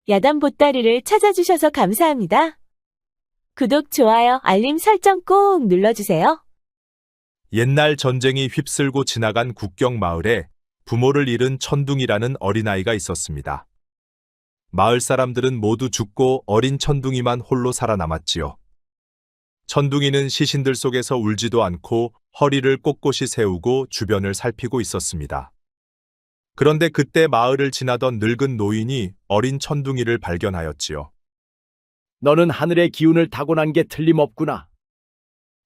야단 보따리를 찾아주셔서 감사합니다. 구독, 좋아요, 알림 설정 꼭 눌러주세요. 옛날 전쟁이 휩쓸고 지나간 국경 마을에 부모를 잃은 천둥이라는 어린아이가 있었습니다. 마을 사람들은 모두 죽고 어린 천둥이만 홀로 살아남았지요. 천둥이는 시신들 속에서 울지도 않고 허리를 꼿꼿이 세우고 주변을 살피고 있었습니다. 그런데 그때 마을을 지나던 늙은 노인이 어린 천둥이를 발견하였지요. 너는 하늘의 기운을 타고난 게 틀림없구나.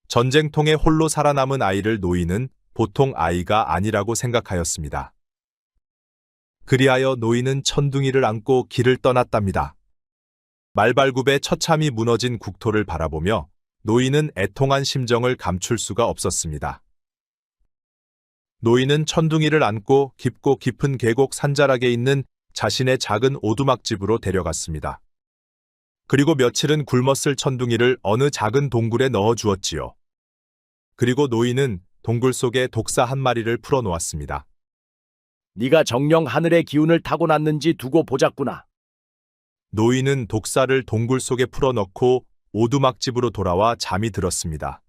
전쟁통에 홀로 살아남은 아이를 노인은 보통 아이가 아니라고 생각하였습니다. 그리하여 노인은 천둥이를 안고 길을 떠났답니다. 말발굽에 처참히 무너진 국토를 바라보며 노인은 애통한 심정을 감출 수가 없었습니다. 노인은 천둥이를 안고 깊고 깊은 계곡 산자락에 있는 자신의 작은 오두막집으로 데려갔습니다. 그리고 며칠은 굶었을 천둥이를 어느 작은 동굴에 넣어 주었지요. 그리고 노인은 동굴 속에 독사 한 마리를 풀어놓았습니다. 네가 정녕 하늘의 기운을 타고났는지 두고 보자꾸나. 노인은 독사를 동굴 속에 풀어넣고 오두막집으로 돌아와 잠이 들었습니다.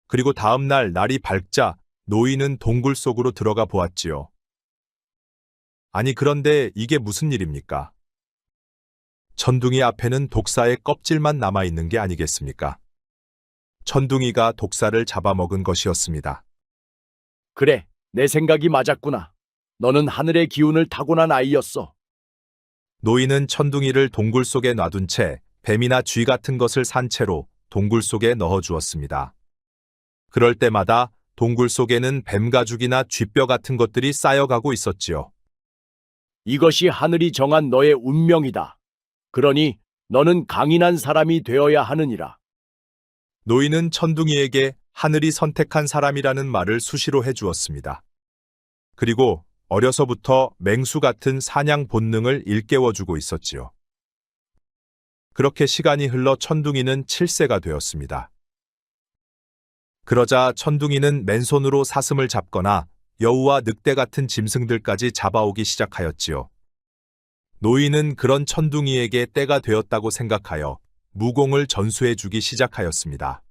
그리고 다음 날 날이 밝자 노인은 동굴 속으로 들어가 보았지요. 아니, 그런데 이게 무슨 일입니까? 천둥이 앞에는 독사의 껍질만 남아있는 게 아니겠습니까? 천둥이가 독사를 잡아먹은 것이었습니다. 그래, 내 생각이 맞았구나. 너는 하늘의 기운을 타고난 아이였어. 노인은 천둥이를 동굴 속에 놔둔 채 뱀이나 쥐 같은 것을 산 채로 동굴 속에 넣어 주었습니다. 그럴 때마다 동굴 속에는 뱀 가죽이나 쥐뼈 같은 것들이 쌓여가고 있었지요. 이것이 하늘이 정한 너의 운명이다. 그러니 너는 강인한 사람이 되어야 하느니라. 노인은 천둥이에게 하늘이 선택한 사람이라는 말을 수시로 해주었습니다. 그리고 어려서부터 맹수 같은 사냥 본능을 일깨워주고 있었지요. 그렇게 시간이 흘러 천둥이는 7세가 되었습니다. 그러자 천둥이는 맨손으로 사슴을 잡거나 여우와 늑대 같은 짐승들까지 잡아오기 시작하였지요. 노인은 그런 천둥이에게 때가 되었다고 생각하여 무공을 전수해주기 시작하였습니다.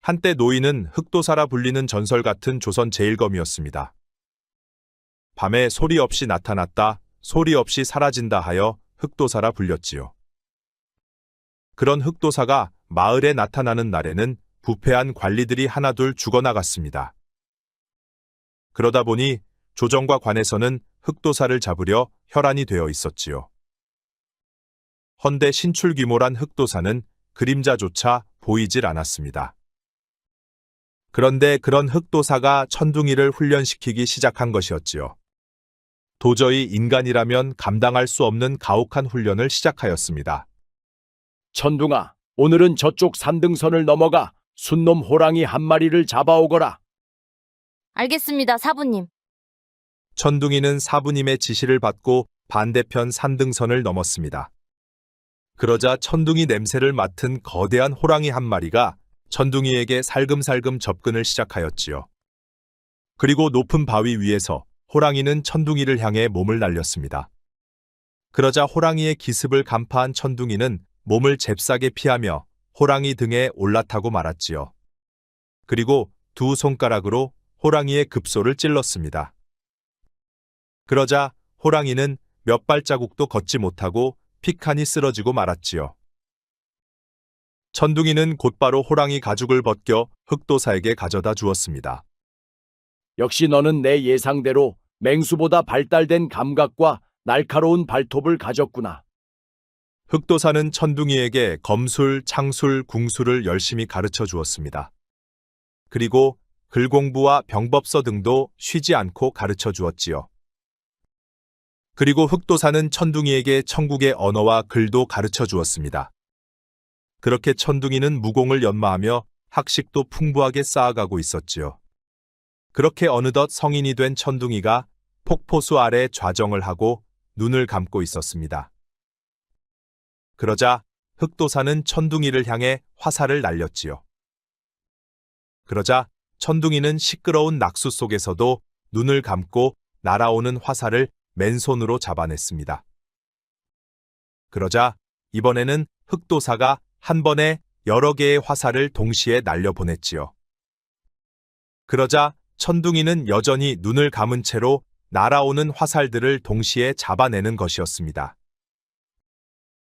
한때 노인은 흑도사라 불리는 전설 같은 조선 제일검이었습니다. 밤에 소리 없이 나타났다, 소리 없이 사라진다 하여 흑도사라 불렸지요. 그런 흑도사가 마을에 나타나는 날에는 부패한 관리들이 하나둘 죽어나갔습니다. 그러다 보니 조정과 관에서는 흑도사를 잡으려 혈안이 되어 있었지요. 헌데 신출귀몰한 흑도사는 그림자조차 보이질 않았습니다. 그런데 그런 흑도사가 천둥이를 훈련시키기 시작한 것이었지요. 도저히 인간이라면 감당할 수 없는 가혹한 훈련을 시작하였습니다. 천둥아, 오늘은 저쪽 산등선을 넘어가 순놈 호랑이 한 마리를 잡아오거라. 알겠습니다, 사부님. 천둥이는 사부님의 지시를 받고 반대편 산등선을 넘었습니다. 그러자 천둥이 냄새를 맡은 거대한 호랑이 한 마리가 천둥이에게 살금살금 접근을 시작하였지요. 그리고 높은 바위 위에서 호랑이는 천둥이를 향해 몸을 날렸습니다. 그러자 호랑이의 기습을 간파한 천둥이는 몸을 잽싸게 피하며 호랑이 등에 올라타고 말았지요. 그리고 두 손가락으로 호랑이의 급소를 찔렀습니다. 그러자 호랑이는 몇 발자국도 걷지 못하고 피칸이 쓰러지고 말았지요. 천둥이는 곧바로 호랑이 가죽을 벗겨 흑도사에게 가져다 주었습니다. 역시 너는 내 예상대로 맹수보다 발달된 감각과 날카로운 발톱을 가졌구나. 흑도사는 천둥이에게 검술, 창술, 궁술을 열심히 가르쳐 주었습니다. 그리고 글공부와 병법서 등도 쉬지 않고 가르쳐 주었지요. 그리고 흑도사는 천둥이에게 천국의 언어와 글도 가르쳐 주었습니다. 그렇게 천둥이는 무공을 연마하며 학식도 풍부하게 쌓아가고 있었지요. 그렇게 어느덧 성인이 된 천둥이가 폭포수 아래 좌정을 하고 눈을 감고 있었습니다. 그러자 흑도사는 천둥이를 향해 화살을 날렸지요. 그러자 천둥이는 시끄러운 낙수 속에서도 눈을 감고 날아오는 화살을 맨손으로 잡아냈습니다. 그러자 이번에는 흑도사가 한 번에 여러 개의 화살을 동시에 날려보냈지요. 그러자 천둥이는 여전히 눈을 감은 채로 날아오는 화살들을 동시에 잡아내는 것이었습니다.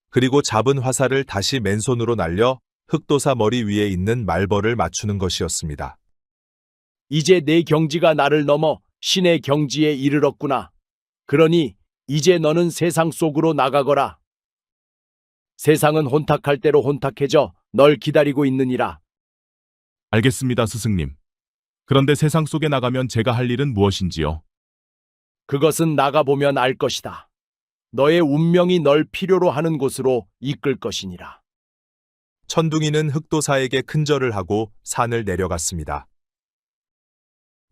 그리고 잡은 화살을 다시 맨손으로 날려 흑도사 머리 위에 있는 말벌을 맞추는 것이었습니다. 이제 내 경지가 나를 넘어 신의 경지에 이르렀구나. 그러니 이제 너는 세상 속으로 나가거라. 세상은 혼탁할 대로 혼탁해져 널 기다리고 있느니라. 알겠습니다, 스승님. 그런데 세상 속에 나가면 제가 할 일은 무엇인지요? 그것은 나가보면 알 것이다. 너의 운명이 널 필요로 하는 곳으로 이끌 것이니라. 천둥이는 흑도사에게 큰절을 하고 산을 내려갔습니다.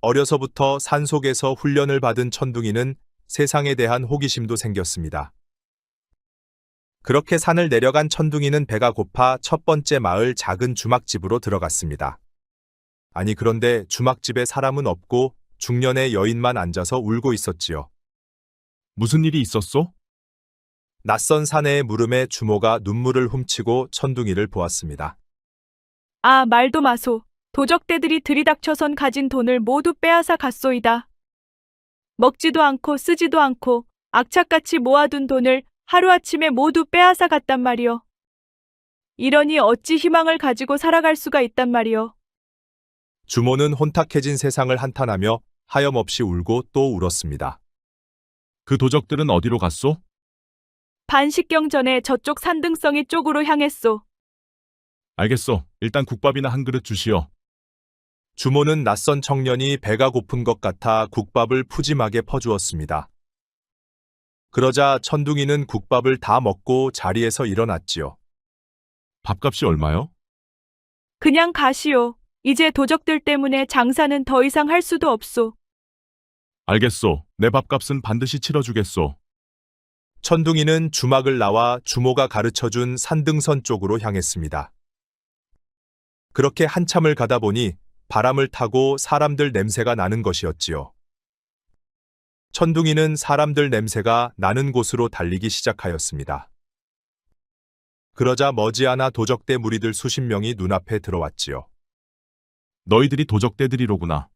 어려서부터 산속에서 훈련을 받은 천둥이는 세상에 대한 호기심도 생겼습니다. 그렇게 산을 내려간 천둥이는 배가 고파 첫 번째 마을 작은 주막집으로 들어갔습니다. 아니 그런데 주막집에 사람은 없고 중년의 여인만 앉아서 울고 있었지요. 무슨 일이 있었소? 낯선 사내의 물음에 주모가 눈물을 훔치고 천둥이를 보았습니다. 아, 말도 마소. 도적대들이 들이닥쳐선 가진 돈을 모두 빼앗아 갔소이다. 먹지도 않고 쓰지도 않고 악착같이 모아둔 돈을 하루아침에 모두 빼앗아 갔단 말이오. 이러니 어찌 희망을 가지고 살아갈 수가 있단 말이오. 주모는 혼탁해진 세상을 한탄하며 하염없이 울고 또 울었습니다. 그 도적들은 어디로 갔소? 반식경 전에 저쪽 산등성이 쪽으로 향했소. 알겠소. 일단 국밥이나 한 그릇 주시오. 주모는 낯선 청년이 배가 고픈 것 같아 국밥을 푸짐하게 퍼주었습니다. 그러자 천둥이는 국밥을 다 먹고 자리에서 일어났지요. 밥값이 얼마요? 그냥 가시오. 이제 도적들 때문에 장사는 더 이상 할 수도 없소. 알겠소. 내 밥값은 반드시 치러주겠소. 천둥이는 주막을 나와 주모가 가르쳐준 산등선 쪽으로 향했습니다. 그렇게 한참을 가다 보니 바람을 타고 사람들 냄새가 나는 것이었지요. 천둥이는 사람들 냄새가 나는 곳으로 달리기 시작하였습니다. 그러자 머지않아 도적대 무리들 수십 명이 눈앞에 들어왔지요. 너희들이 도적대들이로구나.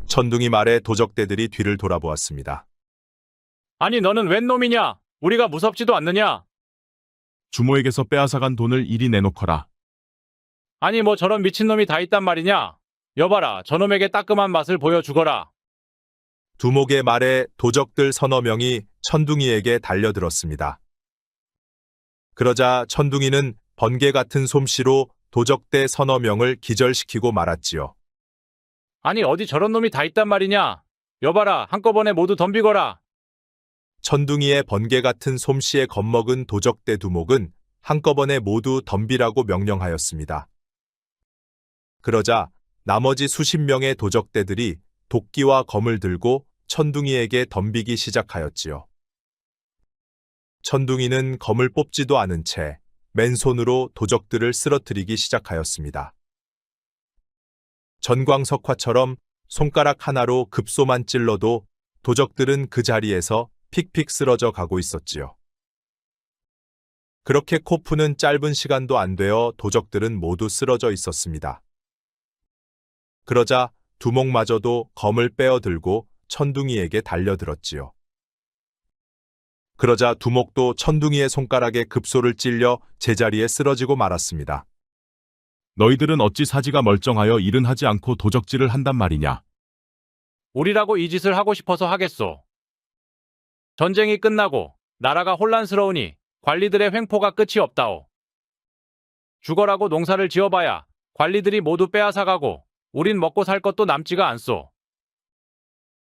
천둥이 말에 도적대들이 뒤를 돌아보았습니다. 아니 너는 웬 놈이냐? 우리가 무섭지도 않느냐? 주모에게서 빼앗아간 돈을 이리 내놓거라. 아니 뭐 저런 미친놈이 다 있단 말이냐? 여봐라 저놈에게 따끔한 맛을 보여주거라. 두목의 말에 도적들 서너 명이 천둥이에게 달려들었습니다. 그러자 천둥이는 번개 같은 솜씨로 도적대 서너 명을 기절시키고 말았지요. 아니 어디 저런 놈이 다 있단 말이냐? 여봐라 한꺼번에 모두 덤비거라. 천둥이의 번개 같은 솜씨에 겁먹은 도적대 두목은 한꺼번에 모두 덤비라고 명령하였습니다. 그러자 나머지 수십 명의 도적대들이 도끼와 검을 들고 천둥이에게 덤비기 시작하였지요. 천둥이는 검을 뽑지도 않은 채 맨손으로 도적들을 쓰러뜨리기 시작하였습니다. 전광석화처럼 손가락 하나로 급소만 찔러도 도적들은 그 자리에서 픽픽 쓰러져 가고 있었지요. 그렇게 코프는 짧은 시간도 안 되어 도적들은 모두 쓰러져 있었습니다. 그러자 두목마저도 검을 빼어들고 천둥이에게 달려들었지요. 그러자 두목도 천둥이의 손가락에 급소를 찔려 제자리에 쓰러지고 말았습니다. 너희들은 어찌 사지가 멀쩡하여 일은 하지 않고 도적질을 한단 말이냐? 우리라고 이 짓을 하고 싶어서 하겠소. 전쟁이 끝나고 나라가 혼란스러우니 관리들의 횡포가 끝이 없다오. 죽어라고 농사를 지어봐야 관리들이 모두 빼앗아가고 우린 먹고 살 것도 남지가 않소.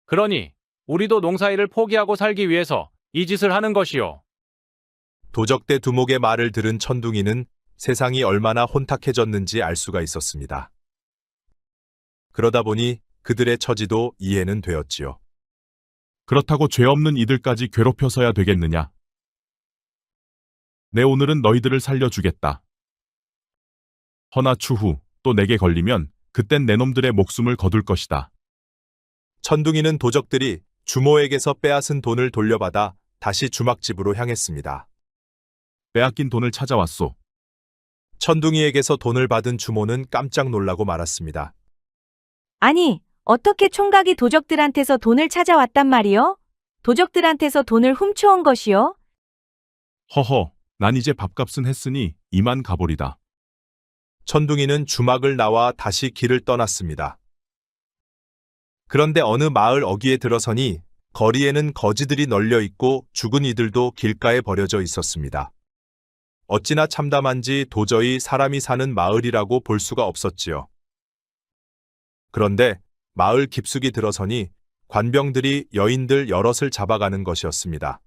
그러니 우리도 농사일을 포기하고 살기 위해서 이 짓을 하는 것이오. 도적대 두목의 말을 들은 천둥이는 세상이 얼마나 혼탁해졌는지 알 수가 있었습니다. 그러다 보니 그들의 처지도 이해는 되었지요. 그렇다고 죄 없는 이들까지 괴롭혀서야 되겠느냐? 내 오늘은 너희들을 살려주겠다. 허나 추후 또 내게 걸리면 그땐 내 놈들의 목숨을 거둘 것이다. 천둥이는 도적들이 주모에게서 빼앗은 돈을 돌려받아 다시 주막집으로 향했습니다. 빼앗긴 돈을 찾아왔소. 천둥이에게서 돈을 받은 주모는 깜짝 놀라고 말았습니다. 아니, 어떻게 총각이 도적들한테서 돈을 찾아왔단 말이요? 도적들한테서 돈을 훔쳐온 것이요? 허허, 난 이제 밥값은 했으니 이만 가보리다. 천둥이는 주막을 나와 다시 길을 떠났습니다. 그런데 어느 마을 어귀에 들어서니 거리에는 거지들이 널려 있고 죽은 이들도 길가에 버려져 있었습니다. 어찌나 참담한지 도저히 사람이 사는 마을이라고 볼 수가 없었지요. 그런데 마을 깊숙이 들어서니 관병들이 여인들 여럿을 잡아가는 것이었습니다.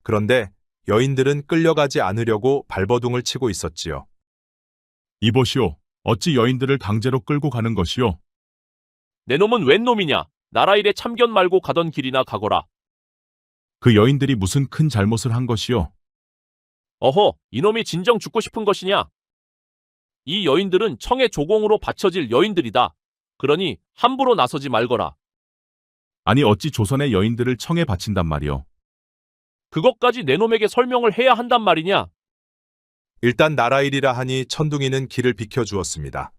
그런데 여인들은 끌려가지 않으려고 발버둥을 치고 있었지요. 이보시오, 어찌 여인들을 강제로 끌고 가는 것이오? 내 놈은 웬 놈이냐? 나라 일에 참견 말고 가던 길이나 가거라. 그 여인들이 무슨 큰 잘못을 한 것이오? 어허, 이놈이 진정 죽고 싶은 것이냐? 이 여인들은 청의 조공으로 바쳐질 여인들이다. 그러니 함부로 나서지 말거라. 아니 어찌 조선의 여인들을 청에 바친단 말이오? 그것까지 내 놈에게 설명을 해야 한단 말이냐? 일단 나라 일이라 하니 천둥이는 길을 비켜주었습니다.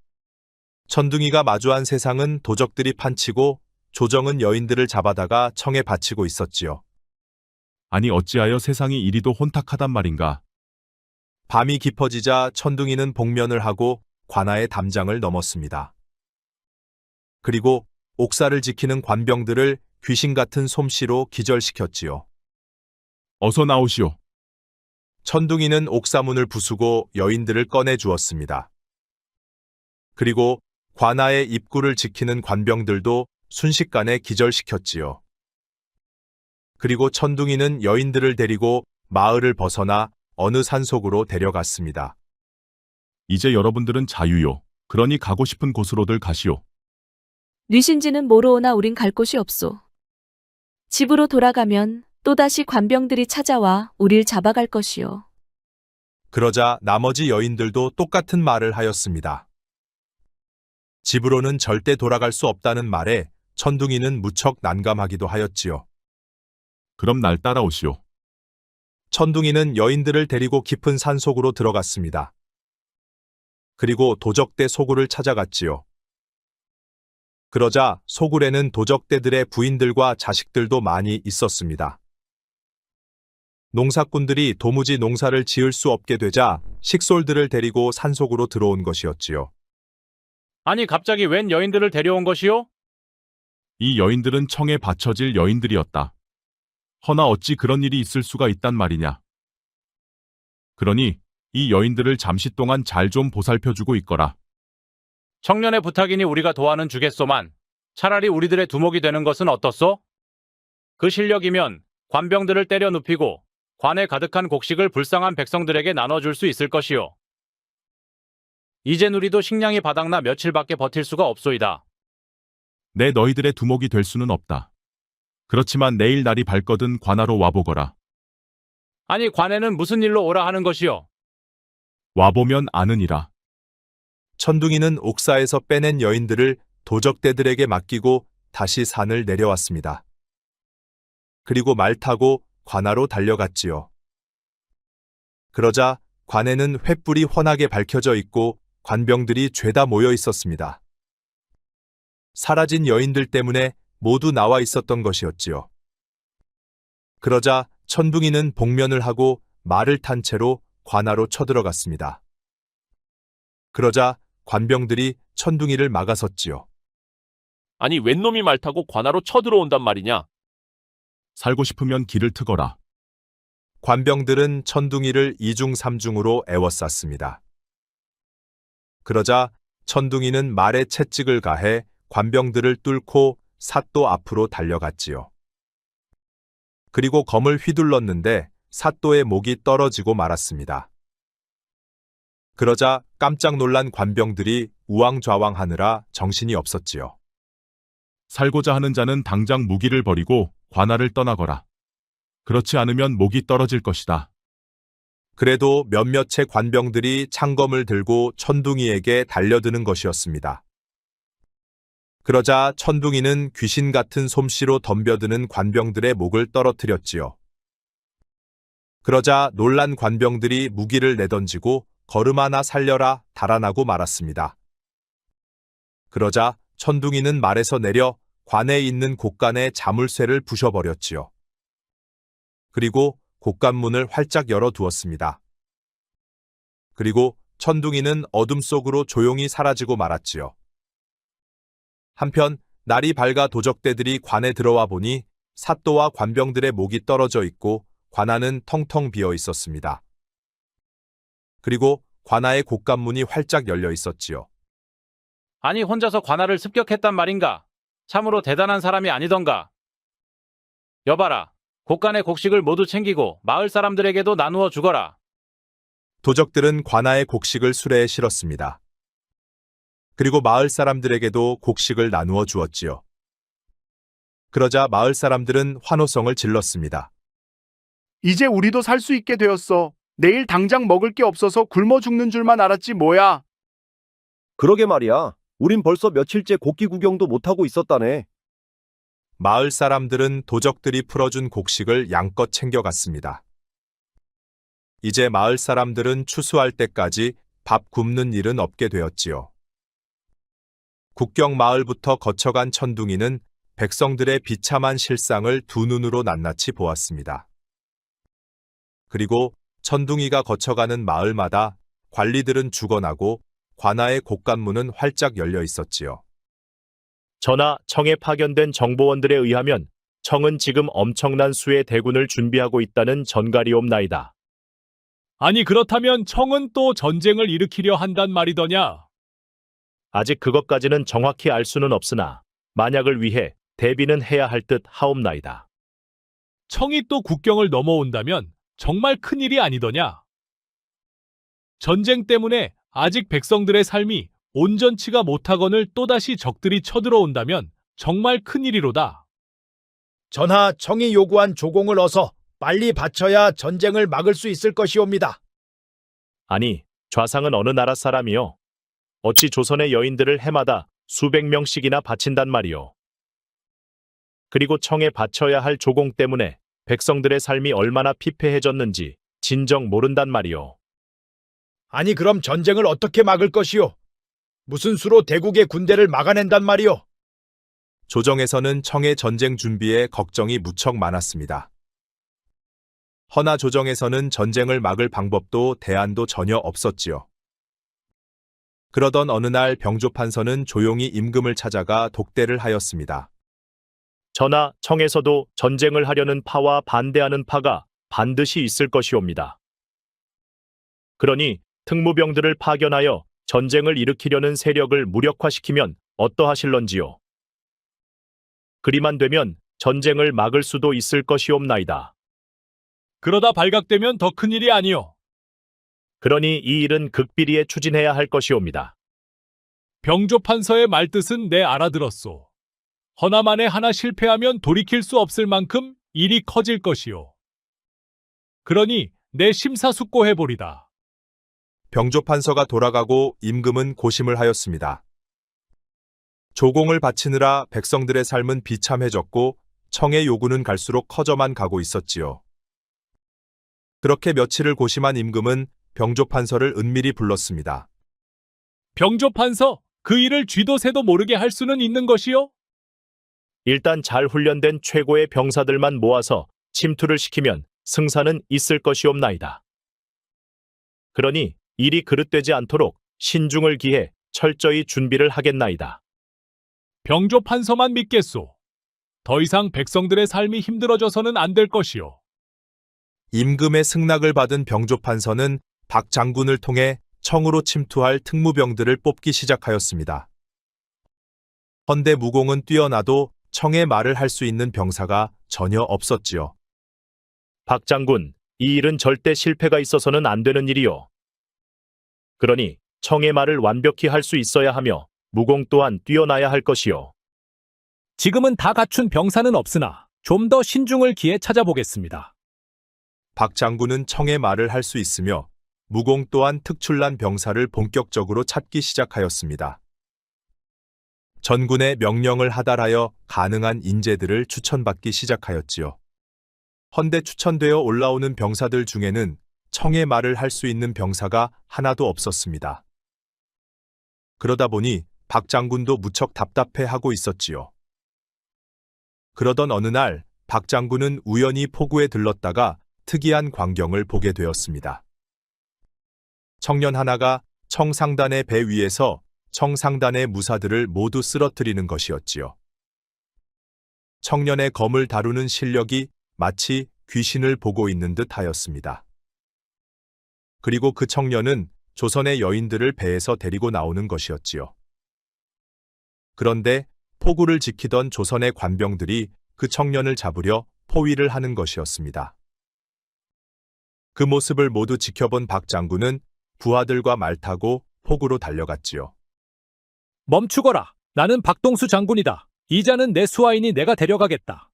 천둥이가 마주한 세상은 도적들이 판치고 조정은 여인들을 잡아다가 청에 바치고 있었지요. 아니 어찌하여 세상이 이리도 혼탁하단 말인가? 밤이 깊어지자 천둥이는 복면을 하고 관아의 담장을 넘었습니다. 그리고 옥사를 지키는 관병들을 귀신 같은 솜씨로 기절시켰지요. 어서 나오시오. 천둥이는 옥사문을 부수고 여인들을 꺼내 주었습니다. 그리고 관아의 입구를 지키는 관병들도 순식간에 기절시켰지요. 그리고 천둥이는 여인들을 데리고 마을을 벗어나 어느 산속으로 데려갔습니다. 이제 여러분들은 자유요. 그러니 가고 싶은 곳으로들 가시오. 뉘신지는 모르오나 우린 갈 곳이 없소. 집으로 돌아가면 또다시 관병들이 찾아와 우릴 잡아갈 것이요. 그러자 나머지 여인들도 똑같은 말을 하였습니다. 집으로는 절대 돌아갈 수 없다는 말에 천둥이는 무척 난감하기도 하였지요. 그럼 날 따라오시오. 천둥이는 여인들을 데리고 깊은 산속으로 들어갔습니다. 그리고 도적대 소굴을 찾아갔지요. 그러자 소굴에는 도적대들의 부인들과 자식들도 많이 있었습니다. 농사꾼들이 도무지 농사를 지을 수 없게 되자 식솔들을 데리고 산속으로 들어온 것이었지요. 아니 갑자기 웬 여인들을 데려온 것이오? 이 여인들은 청에 바쳐질 여인들이었다. 허나 어찌 그런 일이 있을 수가 있단 말이냐. 그러니 이 여인들을 잠시 동안 잘 좀 보살펴주고 있거라. 청년의 부탁이니 우리가 도와는 주겠소만 차라리 우리들의 두목이 되는 것은 어떻소? 그 실력이면 관병들을 때려 눕히고 관에 가득한 곡식을 불쌍한 백성들에게 나눠줄 수 있을 것이오. 이젠 우리도 식량이 바닥나 며칠밖에 버틸 수가 없소이다. 내 너희들의 두목이 될 수는 없다. 그렇지만 내일 날이 밝거든 관하로 와보거라. 아니 관에는 무슨 일로 오라 하는 것이오? 와보면 아느니라. 천둥이는 옥사에서 빼낸 여인들을 도적대들에게 맡기고 다시 산을 내려왔습니다. 그리고 말 타고 관하로 달려갔지요. 그러자 관에는 횃불이 환하게 밝혀져 있고 관병들이 죄다 모여 있었습니다. 사라진 여인들 때문에 모두 나와 있었던 것이었지요. 그러자 천둥이는 복면을 하고 말을 탄 채로 관하로 쳐들어갔습니다. 그러자 관병들이 천둥이를 막아섰지요. 아니 웬 놈이 말 타고 관하로 쳐들어온단 말이냐? 살고 싶으면 길을 트거라. 관병들은 천둥이를 이중삼중으로 애워쌌습니다. 그러자 천둥이는 말에 채찍을 가해 관병들을 뚫고 삿도 앞으로 달려갔지요. 그리고 검을 휘둘렀는데 삿도의 목이 떨어지고 말았습니다. 그러자 깜짝 놀란 관병들이 우왕좌왕하느라 정신이 없었지요. 살고자 하는 자는 당장 무기를 버리고 관하를 떠나거라. 그렇지 않으면 목이 떨어질 것이다. 그래도 몇몇의 관병들이 창검을 들고 천둥이에게 달려드는 것이었습니다. 그러자 천둥이는 귀신 같은 솜씨로 덤벼드는 관병들의 목을 떨어뜨렸지요. 그러자 놀란 관병들이 무기를 내던지고 걸음하나 살려라 달아나고 말았습니다. 그러자 천둥이는 말에서 내려 관에 있는 곡간의 자물쇠를 부셔버렸지요. 그리고 곡간문을 활짝 열어두었습니다. 그리고 천둥이는 어둠 속으로 조용히 사라지고 말았지요. 한편 날이 밝아 도적대들이 관에 들어와 보니 사또와 관병들의 목이 떨어져 있고 관아는 텅텅 비어 있었습니다. 그리고 관아의 곡간문이 활짝 열려 있었지요. 아니 혼자서 관아를 습격했단 말인가? 참으로 대단한 사람이 아니던가. 여봐라. 곡간의 곡식을 모두 챙기고 마을 사람들에게도 나누어 주거라. 도적들은 관아의 곡식을 수레에 실었습니다. 그리고 마을 사람들에게도 곡식을 나누어 주었지요. 그러자 마을 사람들은 환호성을 질렀습니다. 이제 우리도 살 수 있게 되었어. 내일 당장 먹을 게 없어서 굶어 죽는 줄만 알았지 뭐야. 그러게 말이야. 우린 벌써 며칠째 곡기 구경도 못하고 있었다네. 마을 사람들은 도적들이 풀어준 곡식을 양껏 챙겨갔습니다. 이제 마을 사람들은 추수할 때까지 밥 굽는 일은 없게 되었지요. 국경 마을부터 거쳐간 천둥이는 백성들의 비참한 실상을 두 눈으로 낱낱이 보았습니다. 그리고 천둥이가 거쳐가는 마을마다 관리들은 죽어나고 관아의 곡간문은 활짝 열려 있었지요. 전하, 청에 파견된 정보원들에 의하면 청은 지금 엄청난 수의 대군을 준비하고 있다는 전갈이옵나이다. 아니 그렇다면 청은 또 전쟁을 일으키려 한단 말이더냐? 아직 그것까지는 정확히 알 수는 없으나 만약을 위해 대비는 해야 할 듯 하옵나이다. 청이 또 국경을 넘어온다면 정말 큰일이 아니더냐? 전쟁 때문에 아직 백성들의 삶이 온전치가 못하거늘 또다시 적들이 쳐들어온다면 정말 큰일이로다. 전하, 청이 요구한 조공을 어서 빨리 바쳐야 전쟁을 막을 수 있을 것이옵니다. 아니, 좌상은 어느 나라 사람이요? 어찌 조선의 여인들을 해마다 수백 명씩이나 바친단 말이오. 그리고 청에 바쳐야 할 조공 때문에 백성들의 삶이 얼마나 피폐해졌는지 진정 모른단 말이오. 아니 그럼 전쟁을 어떻게 막을 것이오? 무슨 수로 대국의 군대를 막아낸단 말이오? 조정에서는 청의 전쟁 준비에 걱정이 무척 많았습니다. 허나 조정에서는 전쟁을 막을 방법도 대안도 전혀 없었지요. 그러던 어느 날 병조판서는 조용히 임금을 찾아가 독대를 하였습니다. 전하, 청에서도 전쟁을 하려는 파와 반대하는 파가 반드시 있을 것이옵니다. 그러니 특무병들을 파견하여 전쟁을 일으키려는 세력을 무력화시키면 어떠하실런지요? 그리만 되면 전쟁을 막을 수도 있을 것이옵나이다. 그러다 발각되면 더 큰일이 아니오. 그러니 이 일은 극비리에 추진해야 할 것이옵니다. 병조판서의 말뜻은 내 알아들었소. 허나 만에 하나 실패하면 돌이킬 수 없을 만큼 일이 커질 것이오. 그러니 내 심사숙고해보리다. 병조판서가 돌아가고 임금은 고심을 하였습니다. 조공을 바치느라 백성들의 삶은 비참해졌고 청의 요구는 갈수록 커져만 가고 있었지요. 그렇게 며칠을 고심한 임금은 병조판서를 은밀히 불렀습니다. 병조판서, 그 일을 쥐도 새도 모르게 할 수는 있는 것이요? 일단 잘 훈련된 최고의 병사들만 모아서 침투를 시키면 승산은 있을 것이옵나이다. 그러니 일이 그릇되지 않도록 신중을 기해 철저히 준비를 하겠나이다. 병조판서만 믿겠소. 더 이상 백성들의 삶이 힘들어져서는 안 될 것이요. 임금의 승낙을 받은 병조판서는 박 장군을 통해 청으로 침투할 특무병들을 뽑기 시작하였습니다. 헌데 무공은 뛰어나도 청의 말을 할 수 있는 병사가 전혀 없었지요. 박 장군, 이 일은 절대 실패가 있어서는 안 되는 일이요. 그러니 청의 말을 완벽히 할 수 있어야 하며 무공 또한 뛰어나야 할 것이요. 지금은 다 갖춘 병사는 없으나 좀 더 신중을 기해 찾아보겠습니다. 박 장군은 청의 말을 할 수 있으며 무공 또한 특출난 병사를 본격적으로 찾기 시작하였습니다. 전군의 명령을 하달하여 가능한 인재들을 추천받기 시작하였지요. 헌데 추천되어 올라오는 병사들 중에는 청의 말을 할 수 있는 병사가 하나도 없었습니다. 그러다 보니 박 장군도 무척 답답해하고 있었지요. 그러던 어느 날 박 장군은 우연히 포구에 들렀다가 특이한 광경을 보게 되었습니다. 청년 하나가 청상단의 배 위에서 청상단의 무사들을 모두 쓰러뜨리는 것이었지요. 청년의 검을 다루는 실력이 마치 귀신을 보고 있는 듯 하였습니다. 그리고 그 청년은 조선의 여인들을 배에서 데리고 나오는 것이었지요. 그런데 포구를 지키던 조선의 관병들이 그 청년을 잡으려 포위를 하는 것이었습니다. 그 모습을 모두 지켜본 박 장군은 부하들과 말 타고 포구로 달려갔지요. 멈추거라. 나는 박동수 장군이다. 이자는 내 수하이니 내가 데려가겠다.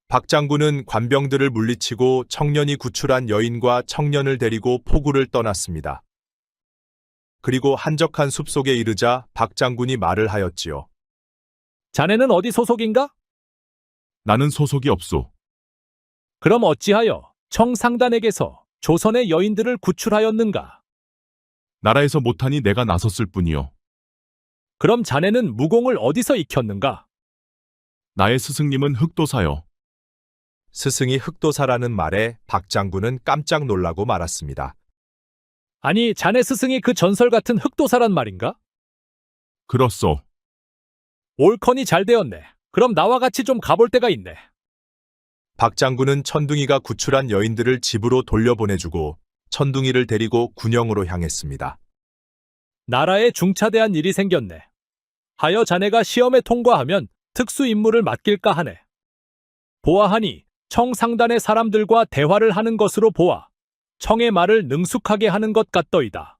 박 장군은 관병들을 물리치고 청년이 구출한 여인과 청년을 데리고 포구를 떠났습니다. 그리고 한적한 숲속에 이르자 박 장군이 말을 하였지요. 자네는 어디 소속인가? 나는 소속이 없소. 그럼 어찌하여 청상단에게서 조선의 여인들을 구출하였는가? 나라에서 못하니 내가 나섰을 뿐이요. 그럼 자네는 무공을 어디서 익혔는가? 나의 스승님은 흑도사요. 스승이 흑도사라는 말에 박 장군은 깜짝 놀라고 말았습니다. 아니, 자네 스승이 그 전설 같은 흑도사란 말인가? 그렇소. 옳거니 잘 되었네. 그럼 나와 같이 좀 가볼 데가 있네. 박 장군은 천둥이가 구출한 여인들을 집으로 돌려보내주고 천둥이를 데리고 군영으로 향했습니다. 나라에 중차대한 일이 생겼네. 하여 자네가 시험에 통과하면 특수 임무를 맡길까 하네. 보아하니 청상단의 사람들과 대화를 하는 것으로 보아 청의 말을 능숙하게 하는 것 같더이다.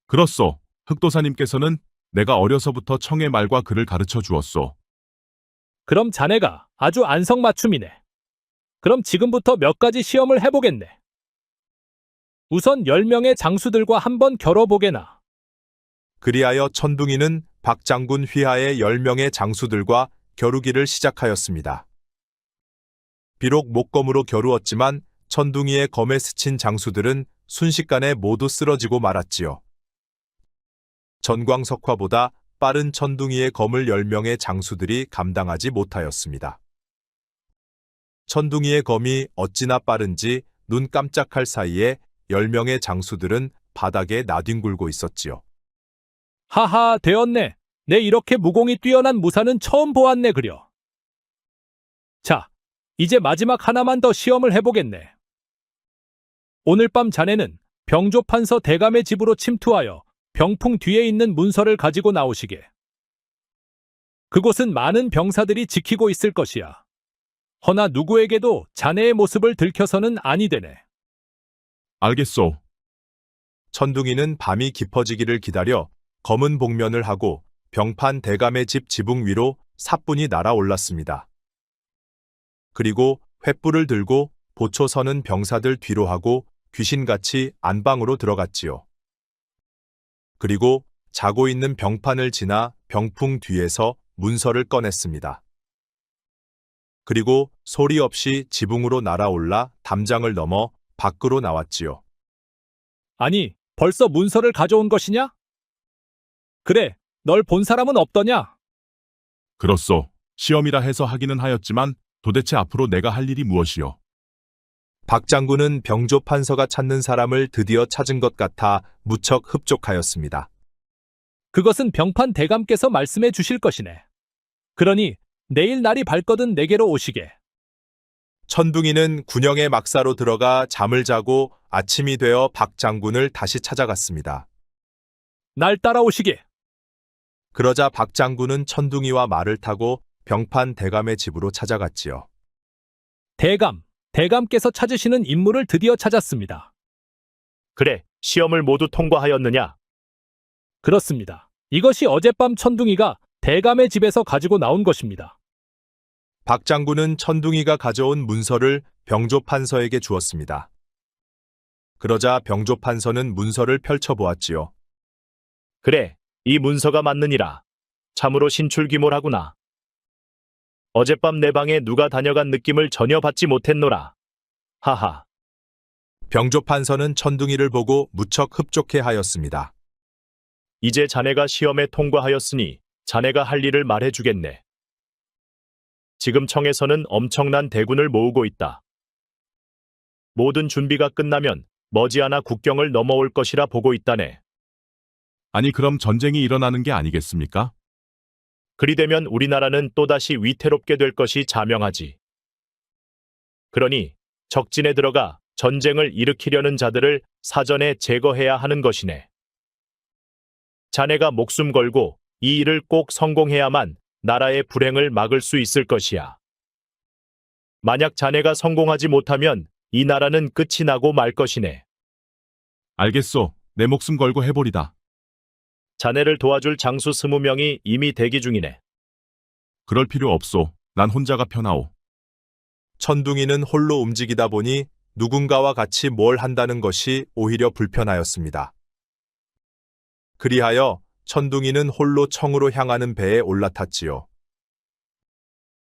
그렇소. 흑도사님께서는 내가 어려서부터 청의 말과 글을 가르쳐 주었소. 그럼 자네가 아주 안성맞춤이네. 그럼 지금부터 몇 가지 시험을 해보겠네. 우선 10명의 장수들과 한번 겨뤄보게나. 그리하여 천둥이는 박 장군 휘하의 10명의 장수들과 겨루기를 시작하였습니다. 비록 목검으로 겨루었지만 천둥이의 검에 스친 장수들은 순식간에 모두 쓰러지고 말았지요. 전광석화보다 빠른 천둥이의 검을 10명의 장수들이 감당하지 못하였습니다. 천둥이의 검이 어찌나 빠른지 눈 깜짝할 사이에 10명의 장수들은 바닥에 나뒹굴고 있었지요. 하하, 되었네. 내 이렇게 무공이 뛰어난 무사는 처음 보았네 그려. 자, 이제 마지막 하나만 더 시험을 해보겠네. 오늘 밤 자네는 병조판서 대감의 집으로 침투하여 병풍 뒤에 있는 문서를 가지고 나오시게. 그곳은 많은 병사들이 지키고 있을 것이야. 허나 누구에게도 자네의 모습을 들켜서는 아니 되네. 알겠소. 천둥이는 밤이 깊어지기를 기다려 검은 복면을 하고 병판 대감의 집 지붕 위로 사뿐히 날아올랐습니다. 그리고 횃불을 들고 보초 서는 병사들 뒤로 하고 귀신같이 안방으로 들어갔지요. 그리고 자고 있는 병판을 지나 병풍 뒤에서 문서를 꺼냈습니다. 그리고 소리 없이 지붕으로 날아올라 담장을 넘어 밖으로 나왔지요. 아니, 벌써 문서를 가져온 것이냐? 그래, 널 본 사람은 없더냐? 그렇소. 시험이라 해서 하기는 하였지만 도대체 앞으로 내가 할 일이 무엇이요? 박 장군은 병조판서가 찾는 사람을 드디어 찾은 것 같아 무척 흡족하였습니다. 그것은 병판 대감께서 말씀해 주실 것이네. 그러니 내일 날이 밝거든 내게로 오시게. 천둥이는 군영의 막사로 들어가 잠을 자고 아침이 되어 박 장군을 다시 찾아갔습니다. 날 따라오시게. 그러자 박 장군은 천둥이와 말을 타고 병판 대감의 집으로 찾아갔지요. 대감께서 찾으시는 인물을 드디어 찾았습니다. 그래, 시험을 모두 통과하였느냐? 그렇습니다. 이것이 어젯밤 천둥이가 대감의 집에서 가지고 나온 것입니다. 박 장군은 천둥이가 가져온 문서를 병조판서에게 주었습니다. 그러자 병조판서는 문서를 펼쳐보았지요. 그래, 이 문서가 맞느니라. 참으로 신출귀몰하구나. 어젯밤 내 방에 누가 다녀간 느낌을 전혀 받지 못했노라. 하하. 병조 판서는 천둥이를 보고 무척 흡족해 하였습니다. 이제 자네가 시험에 통과하였으니 자네가 할 일을 말해주겠네. 지금 청에서는 엄청난 대군을 모으고 있다. 모든 준비가 끝나면 머지않아 국경을 넘어올 것이라 보고 있다네. 아니 그럼 전쟁이 일어나는 게 아니겠습니까? 그리 되면 우리나라는 또다시 위태롭게 될 것이 자명하지. 그러니 적진에 들어가 전쟁을 일으키려는 자들을 사전에 제거해야 하는 것이네. 자네가 목숨 걸고 이 일을 꼭 성공해야만 나라의 불행을 막을 수 있을 것이야. 만약 자네가 성공하지 못하면 이 나라는 끝이 나고 말 것이네. 알겠소. 내 목숨 걸고 해보리다. 자네를 도와줄 장수 20명이 이미 대기 중이네. 그럴 필요 없소. 난 혼자가 편하오. 천둥이는 홀로 움직이다 보니 누군가와 같이 뭘 한다는 것이 오히려 불편하였습니다. 그리하여 천둥이는 홀로 청으로 향하는 배에 올라탔지요.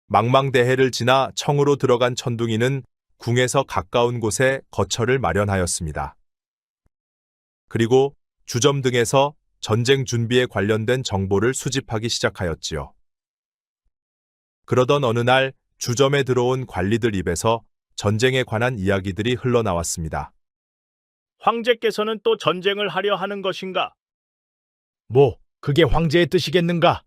망망대해를 지나 청으로 들어간 천둥이는 궁에서 가까운 곳에 거처를 마련하였습니다. 그리고 주점 등에서 전쟁 준비에 관련된 정보를 수집하기 시작하였지요. 그러던 어느 날 주점에 들어온 관리들 입에서 전쟁에 관한 이야기들이 흘러나왔습니다. 황제께서는 또 전쟁을 하려 하는 것인가? 뭐, 그게 황제의 뜻이겠는가?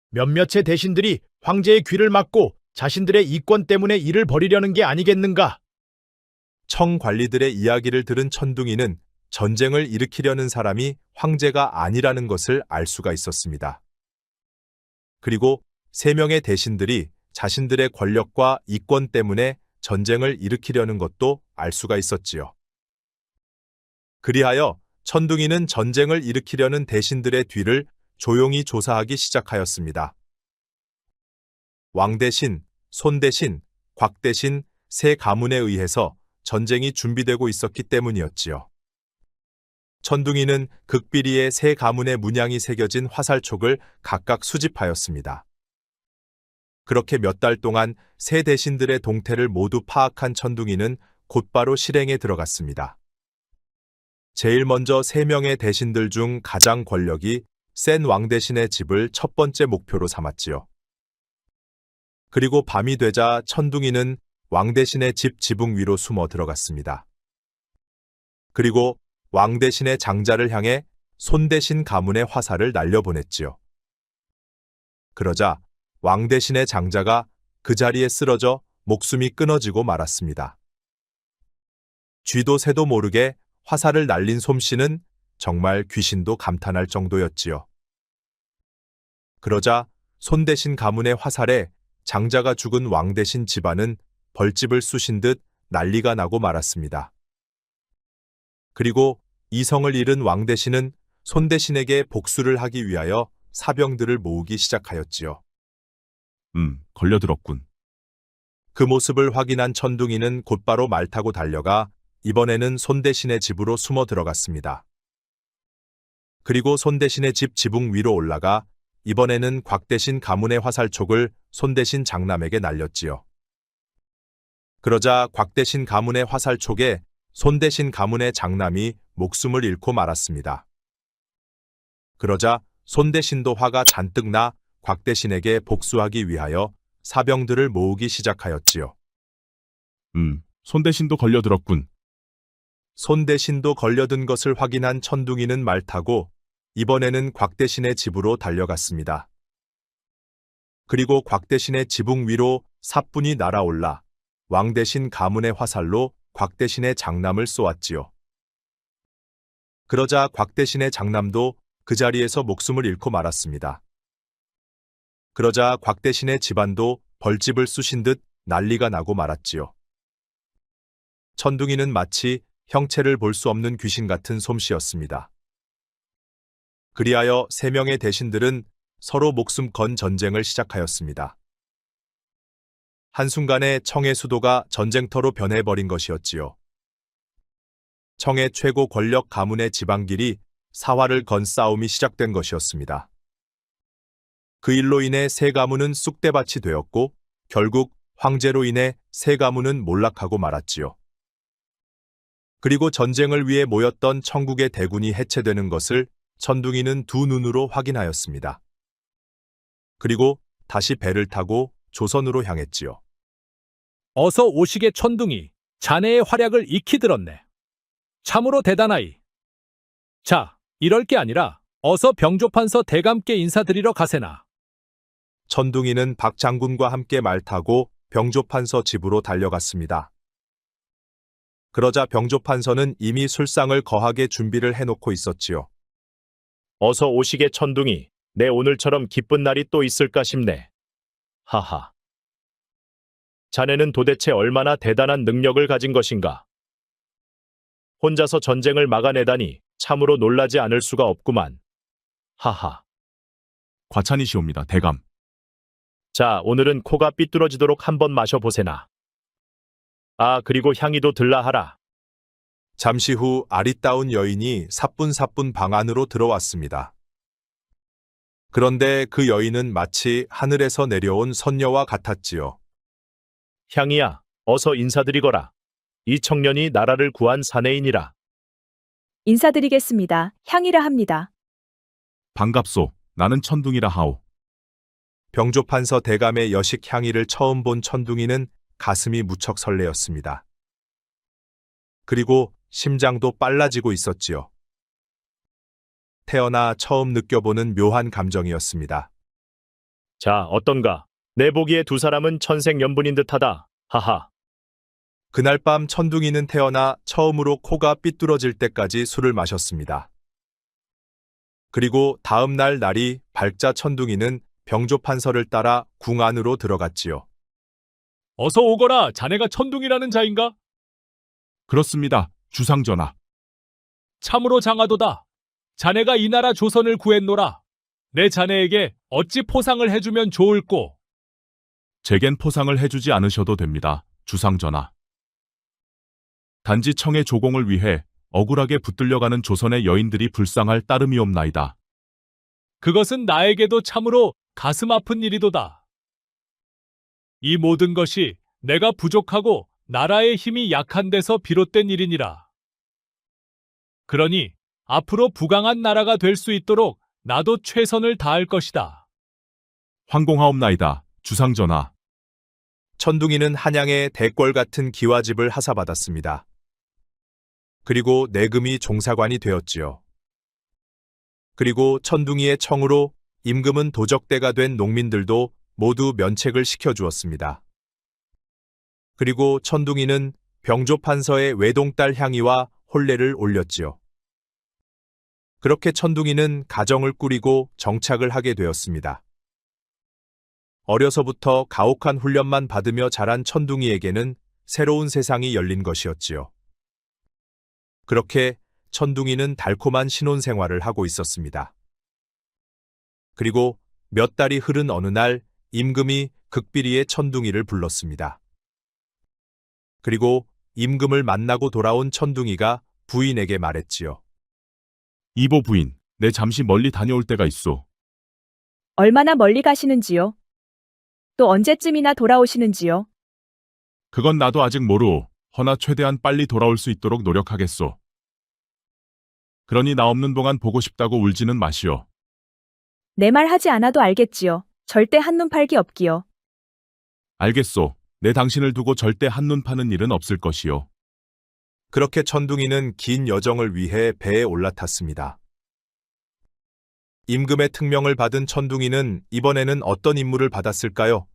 몇몇의 대신들이 황제의 귀를 막고 자신들의 이권 때문에 일을 벌이려는 게 아니겠는가? 청 관리들의 이야기를 들은 천둥이는 전쟁을 일으키려는 사람이 황제가 아니라는 것을 알 수가 있었습니다. 그리고 3명의 대신들이 자신들의 권력과 이권 때문에 전쟁을 일으키려는 것도 알 수가 있었지요. 그리하여 천둥이는 전쟁을 일으키려는 대신들의 뒤를 조용히 조사하기 시작하였습니다. 왕대신, 손대신, 곽대신 3 가문에 의해서 전쟁이 준비되고 있었기 때문이었지요. 천둥이는 극비리의 3 가문의 문양이 새겨진 화살촉을 각각 수집하였습니다. 그렇게 몇 달 동안 3 대신들의 동태를 모두 파악한 천둥이는 곧바로 실행에 들어갔습니다. 제일 먼저 3명의 대신들 중 가장 권력이 센 왕대신의 집을 첫 번째 목표로 삼았지요. 그리고 밤이 되자 천둥이는 왕대신의 집 지붕 위로 숨어 들어갔습니다. 그리고 왕대신의 장자를 향해 손대신 가문의 화살을 날려보냈지요. 그러자 왕대신의 장자가 그 자리에 쓰러져 목숨이 끊어지고 말았습니다. 쥐도 새도 모르게 화살을 날린 솜씨는 정말 귀신도 감탄할 정도였지요. 그러자 손대신 가문의 화살에 장자가 죽은 왕대신 집안은 벌집을 쑤신 듯 난리가 나고 말았습니다. 그리고 이성을 잃은 왕대신은 손대신에게 복수를 하기 위하여 사병들을 모으기 시작하였지요. 걸려들었군. 그 모습을 확인한 천둥이는 곧바로 말 타고 달려가 이번에는 손대신의 집으로 숨어 들어갔습니다. 그리고 손대신의 집 지붕 위로 올라가 이번에는 곽대신 가문의 화살촉을 손대신 장남에게 날렸지요. 그러자 곽대신 가문의 화살촉에 손대신 가문의 장남이 목숨을 잃고 말았습니다. 그러자 손대신도 화가 잔뜩 나 곽대신에게 복수하기 위하여 사병들을 모으기 시작하였지요. 손대신도 걸려들었군. 손대신도 걸려든 것을 확인한 천둥이는 말 타고 이번에는 곽대신의 집으로 달려갔습니다. 그리고 곽대신의 지붕 위로 사뿐히 날아올라 왕대신 가문의 화살로 곽대신의 장남을 쏘았지요. 그러자 곽대신의 장남도 그 자리에서 목숨을 잃고 말았습니다. 그러자 곽대신의 집안도 벌집을 쑤신 듯 난리가 나고 말았지요. 천둥이는 마치 형체를 볼 수 없는 귀신 같은 솜씨였습니다. 그리하여 3명의 대신들은 서로 목숨 건 전쟁을 시작하였습니다. 한순간에 청의 수도가 전쟁터로 변해버린 것이었지요. 청의 최고 권력 가문의 지방길이 사활을 건 싸움이 시작된 것이었습니다. 그 일로 인해 세 가문은 쑥대밭이 되었고 결국 황제로 인해 세 가문은 몰락하고 말았지요. 그리고 전쟁을 위해 모였던 천국의 대군이 해체되는 것을 천둥이는 두 눈으로 확인하였습니다. 그리고 다시 배를 타고 조선으로 향했지요. 어서 오시게 천둥이, 자네의 활약을 익히 들었네. 참으로 대단하이. 자, 이럴 게 아니라 어서 병조판서 대감께 인사드리러 가세나. 천둥이는 박 장군과 함께 말 타고 병조판서 집으로 달려갔습니다. 그러자 병조판서는 이미 술상을 거하게 준비를 해놓고 있었지요. 어서 오시게 천둥이, 내 오늘처럼 기쁜 날이 또 있을까 싶네. 하하. 자네는 도대체 얼마나 대단한 능력을 가진 것인가? 혼자서 전쟁을 막아내다니 참으로 놀라지 않을 수가 없구만. 하하. 과찬이시옵니다, 대감. 자, 오늘은 코가 삐뚤어지도록 한번 마셔보세나. 아, 그리고 향이도 들라하라. 잠시 후 아리따운 여인이 사뿐사뿐 방 안으로 들어왔습니다. 그런데 그 여인은 마치 하늘에서 내려온 선녀와 같았지요. 향이야, 어서 인사드리거라. 이 청년이 나라를 구한 사내인이라. 인사드리겠습니다. 향이라 합니다. 반갑소. 나는 천둥이라 하오. 병조판서 대감의 여식 향이를 처음 본 천둥이는 가슴이 무척 설레었습니다. 그리고 심장도 빨라지고 있었지요. 태어나 처음 느껴보는 묘한 감정이었습니다. 자, 어떤가? 내 보기에 두 사람은 천생연분인 듯하다. 하하. 그날 밤 천둥이는 태어나 처음으로 코가 삐뚤어질 때까지 술을 마셨습니다. 그리고 다음 날 날이 밝자 천둥이는 병조판서를 따라 궁 안으로 들어갔지요. 어서 오거라. 자네가 천둥이라는 자인가? 그렇습니다, 주상전하. 참으로 장하도다. 자네가 이 나라 조선을 구했노라. 내 자네에게 어찌 포상을 해주면 좋을꼬? 제겐 포상을 해주지 않으셔도 됩니다, 주상전하. 단지 청의 조공을 위해 억울하게 붙들려가는 조선의 여인들이 불쌍할 따름이옵나이다. 그것은 나에게도 참으로 가슴 아픈 일이도다. 이 모든 것이 내가 부족하고 나라의 힘이 약한 데서 비롯된 일이니라. 그러니 앞으로 부강한 나라가 될 수 있도록 나도 최선을 다할 것이다. 황공하옵나이다, 주상전하. 천둥이는 한양의 대궐 같은 기와집을 하사받았습니다. 그리고 내금이 종사관이 되었지요. 그리고 천둥이의 청으로 임금은 도적대가 된 농민들도 모두 면책을 시켜주었습니다. 그리고 천둥이는 병조판서의 외동딸 향이와 혼례를 올렸지요. 그렇게 천둥이는 가정을 꾸리고 정착을 하게 되었습니다. 어려서부터 가혹한 훈련만 받으며 자란 천둥이에게는 새로운 세상이 열린 것이었지요. 그렇게 천둥이는 달콤한 신혼생활을 하고 있었습니다. 그리고 몇 달이 흐른 어느 날 임금이 극비리에 천둥이를 불렀습니다. 그리고 임금을 만나고 돌아온 천둥이가 부인에게 말했지요. 이보 부인, 내 잠시 멀리 다녀올 때가 있소. 얼마나 멀리 가시는지요? 또 언제쯤이나 돌아오시는지요? 그건 나도 아직 모르오. 허나 최대한 빨리 돌아올 수 있도록 노력하겠소. 그러니 나 없는 동안 보고 싶다고 울지는 마시오. 내 말 하지 않아도 알겠지요. 절대 한눈 팔기 없기요. 알겠소. 내 당신을 두고 절대 한눈 파는 일은 없을 것이오. 그렇게 천둥이는 긴 여정을 위해 배에 올라탔습니다. 임금의 특명을 받은 천둥이는 이번에는 어떤 임무를 받았을까요?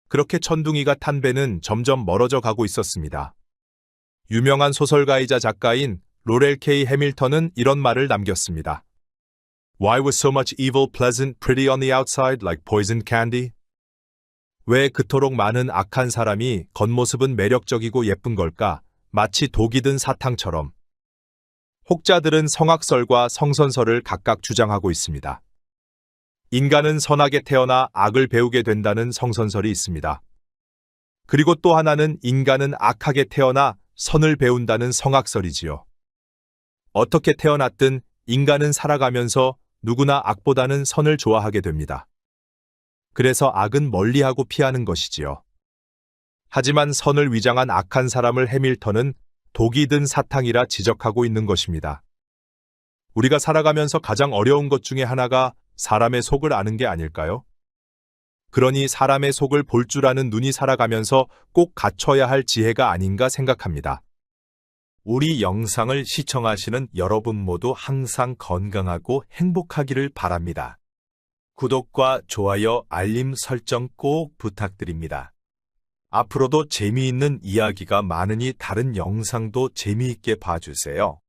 그렇게 천둥이가 탄 배는 점점 멀어져 가고 있었습니다. 유명한 소설가이자 작가인 로렐 K. 해밀턴은 이런 말을 남겼습니다. Why was so much evil pleasant, pretty on the outside like poisoned candy? 왜 그토록 많은 악한 사람이 겉모습은 매력적이고 예쁜 걸까? 마치 독이 든 사탕처럼. 혹자들은 성악설과 성선설을 각각 주장하고 있습니다. 인간은 선하게 태어나 악을 배우게 된다는 성선설이 있습니다. 그리고 또 하나는 인간은 악하게 태어나 선을 배운다는 성악설이지요. 어떻게 태어났든 인간은 살아가면서 누구나 악보다는 선을 좋아하게 됩니다. 그래서 악은 멀리하고 피하는 것이지요. 하지만 선을 위장한 악한 사람을 해밀턴은 독이 든 사탕이라 지적하고 있는 것입니다. 우리가 살아가면서 가장 어려운 것 중에 하나가 사람의 속을 아는 게 아닐까요? 그러니 사람의 속을 볼 줄 아는 눈이 살아가면서 꼭 갖춰야 할 지혜가 아닌가 생각합니다. 우리 영상을 시청하시는 여러분 모두 항상 건강하고 행복하기를 바랍니다. 구독과 좋아요, 알림 설정 꼭 부탁드립니다. 앞으로도 재미있는 이야기가 많으니 다른 영상도 재미있게 봐주세요.